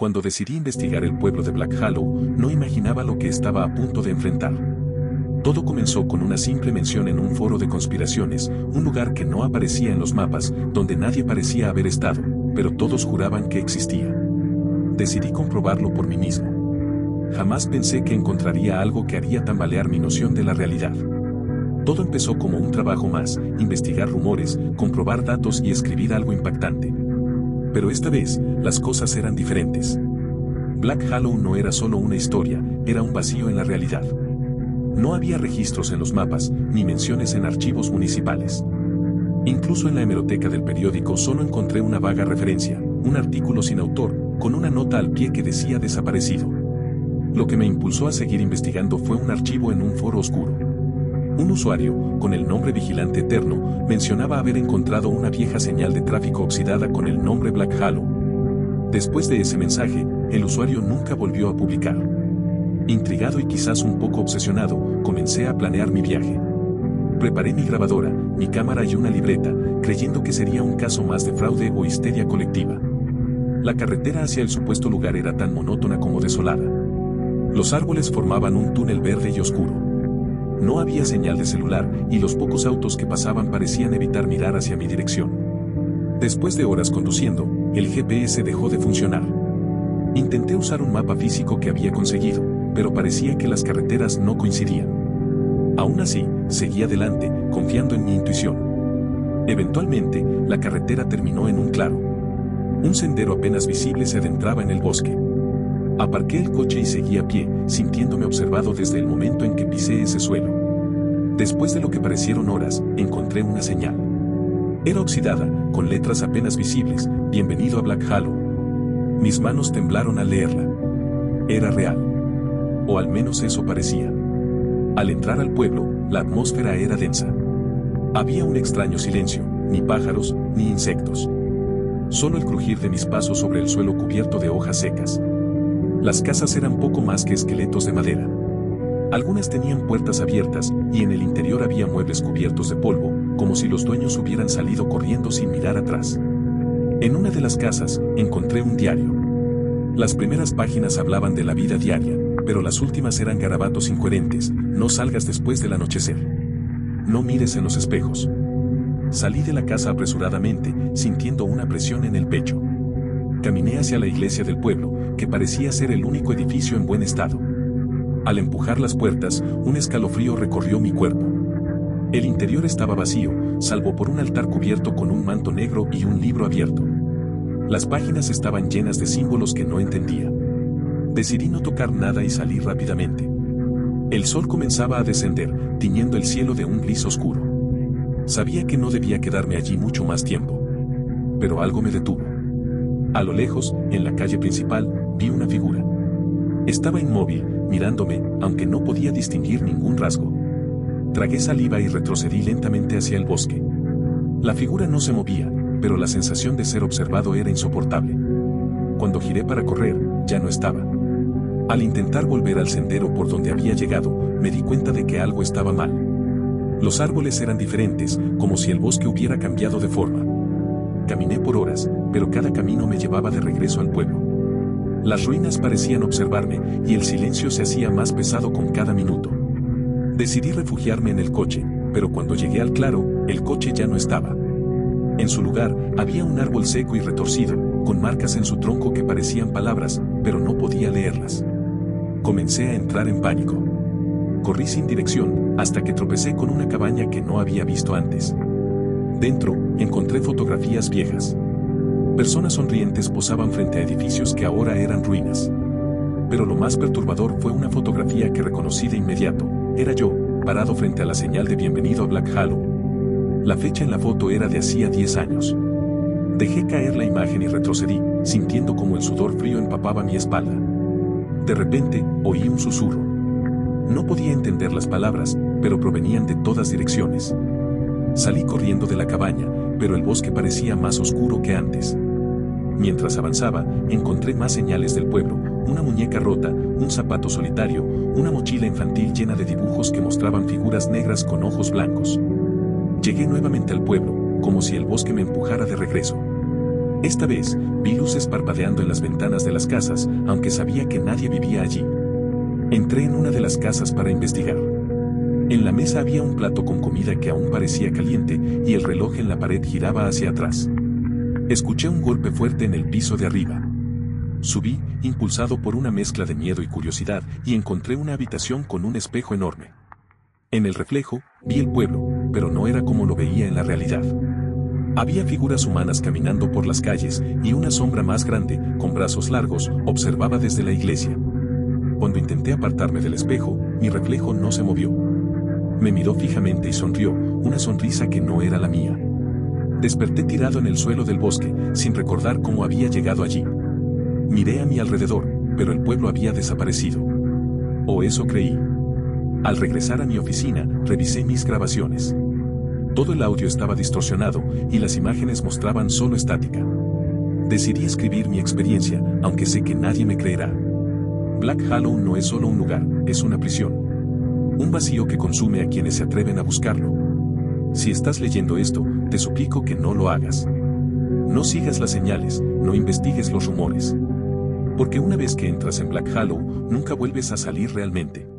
Cuando decidí investigar el pueblo de Black Hollow, no imaginaba lo que estaba a punto de enfrentar. Todo comenzó con una simple mención en un foro de conspiraciones, un lugar que no aparecía en los mapas, donde nadie parecía haber estado, pero todos juraban que existía. Decidí comprobarlo por mí mismo. Jamás pensé que encontraría algo que haría tambalear mi noción de la realidad. Todo empezó como un trabajo más, investigar rumores, comprobar datos y escribir algo impactante. Pero esta vez, las cosas eran diferentes. Black Hollow no era solo una historia, era un vacío en la realidad. No había registros en los mapas, ni menciones en archivos municipales. Incluso en la hemeroteca del periódico solo encontré una vaga referencia, un artículo sin autor, con una nota al pie que decía desaparecido. Lo que me impulsó a seguir investigando fue un archivo en un foro oscuro. Un usuario, con el nombre Vigilante Eterno, mencionaba haber encontrado una vieja señal de tráfico oxidada con el nombre Black Hollow. Después de ese mensaje, el usuario nunca volvió a publicar. Intrigado y quizás un poco obsesionado, comencé a planear mi viaje. Preparé mi grabadora, mi cámara y una libreta, creyendo que sería un caso más de fraude o histeria colectiva. La carretera hacia el supuesto lugar era tan monótona como desolada. Los árboles formaban un túnel verde y oscuro. No había señal de celular y los pocos autos que pasaban parecían evitar mirar hacia mi dirección. Después de horas conduciendo, el GPS dejó de funcionar. Intenté usar un mapa físico que había conseguido, pero parecía que las carreteras no coincidían. Aún así, seguí adelante, confiando en mi intuición. Eventualmente, la carretera terminó en un claro. Un sendero apenas visible se adentraba en el bosque. Aparqué el coche y seguí a pie, sintiéndome observado desde el momento en que pisé ese suelo. Después de lo que parecieron horas, encontré una señal. Era oxidada, con letras apenas visibles, bienvenido a Black Hollow. Mis manos temblaron al leerla. Era real. O al menos eso parecía. Al entrar al pueblo, la atmósfera era densa. Había un extraño silencio, ni pájaros, ni insectos. Solo el crujir de mis pasos sobre el suelo cubierto de hojas secas. Las casas eran poco más que esqueletos de madera. Algunas tenían puertas abiertas, y en el interior había muebles cubiertos de polvo, como si los dueños hubieran salido corriendo sin mirar atrás. En una de las casas, encontré un diario. Las primeras páginas hablaban de la vida diaria, pero las últimas eran garabatos incoherentes: no salgas después del anochecer. No mires en los espejos. Salí de la casa apresuradamente, sintiendo una presión en el pecho. Caminé hacia la iglesia del pueblo, que parecía ser el único edificio en buen estado. Al empujar las puertas, un escalofrío recorrió mi cuerpo. El interior estaba vacío, salvo por un altar cubierto con un manto negro y un libro abierto. Las páginas estaban llenas de símbolos que no entendía. Decidí no tocar nada y salí rápidamente. El sol comenzaba a descender, tiñendo el cielo de un gris oscuro. Sabía que no debía quedarme allí mucho más tiempo. Pero algo me detuvo. A lo lejos, en la calle principal, vi una figura. Estaba inmóvil, mirándome, aunque no podía distinguir ningún rasgo. Tragué saliva y retrocedí lentamente hacia el bosque. La figura no se movía, pero la sensación de ser observado era insoportable. Cuando giré para correr, ya no estaba. Al intentar volver al sendero por donde había llegado, me di cuenta de que algo estaba mal. Los árboles eran diferentes, como si el bosque hubiera cambiado de forma. Caminé por horas, pero cada camino me llevaba de regreso al pueblo. Las ruinas parecían observarme, y el silencio se hacía más pesado con cada minuto. Decidí refugiarme en el coche, pero cuando llegué al claro, el coche ya no estaba. En su lugar, había un árbol seco y retorcido, con marcas en su tronco que parecían palabras, pero no podía leerlas. Comencé a entrar en pánico. Corrí sin dirección, hasta que tropecé con una cabaña que no había visto antes. Dentro, encontré fotografías viejas. Personas sonrientes posaban frente a edificios que ahora eran ruinas. Pero lo más perturbador fue una fotografía que reconocí de inmediato. Era yo, parado frente a la señal de bienvenido a Black Hollow. La fecha en la foto era de hacía 10 años. Dejé caer la imagen y retrocedí, sintiendo como el sudor frío empapaba mi espalda. De repente, oí un susurro. No podía entender las palabras, pero provenían de todas direcciones. Salí corriendo de la cabaña, pero el bosque parecía más oscuro que antes. Mientras avanzaba, encontré más señales del pueblo: una muñeca rota, un zapato solitario, una mochila infantil llena de dibujos que mostraban figuras negras con ojos blancos. Llegué nuevamente al pueblo, como si el bosque me empujara de regreso. Esta vez, vi luces parpadeando en las ventanas de las casas, aunque sabía que nadie vivía allí. Entré en una de las casas para investigar. En la mesa había un plato con comida que aún parecía caliente, y el reloj en la pared giraba hacia atrás. Escuché un golpe fuerte en el piso de arriba. Subí, impulsado por una mezcla de miedo y curiosidad, y encontré una habitación con un espejo enorme. En el reflejo, vi el pueblo, pero no era como lo veía en la realidad. Había figuras humanas caminando por las calles, y una sombra más grande, con brazos largos, observaba desde la iglesia. Cuando intenté apartarme del espejo, mi reflejo no se movió. Me miró fijamente y sonrió, una sonrisa que no era la mía. Desperté tirado en el suelo del bosque, sin recordar cómo había llegado allí. Miré a mi alrededor, pero el pueblo había desaparecido. O eso creí. Al regresar a mi oficina, revisé mis grabaciones. Todo el audio estaba distorsionado, y las imágenes mostraban solo estática. Decidí escribir mi experiencia, aunque sé que nadie me creerá. Black Hollow no es solo un lugar, es una prisión. Un vacío que consume a quienes se atreven a buscarlo. Si estás leyendo esto, te suplico que no lo hagas. No sigas las señales, no investigues los rumores. Porque una vez que entras en Black Hollow, nunca vuelves a salir realmente.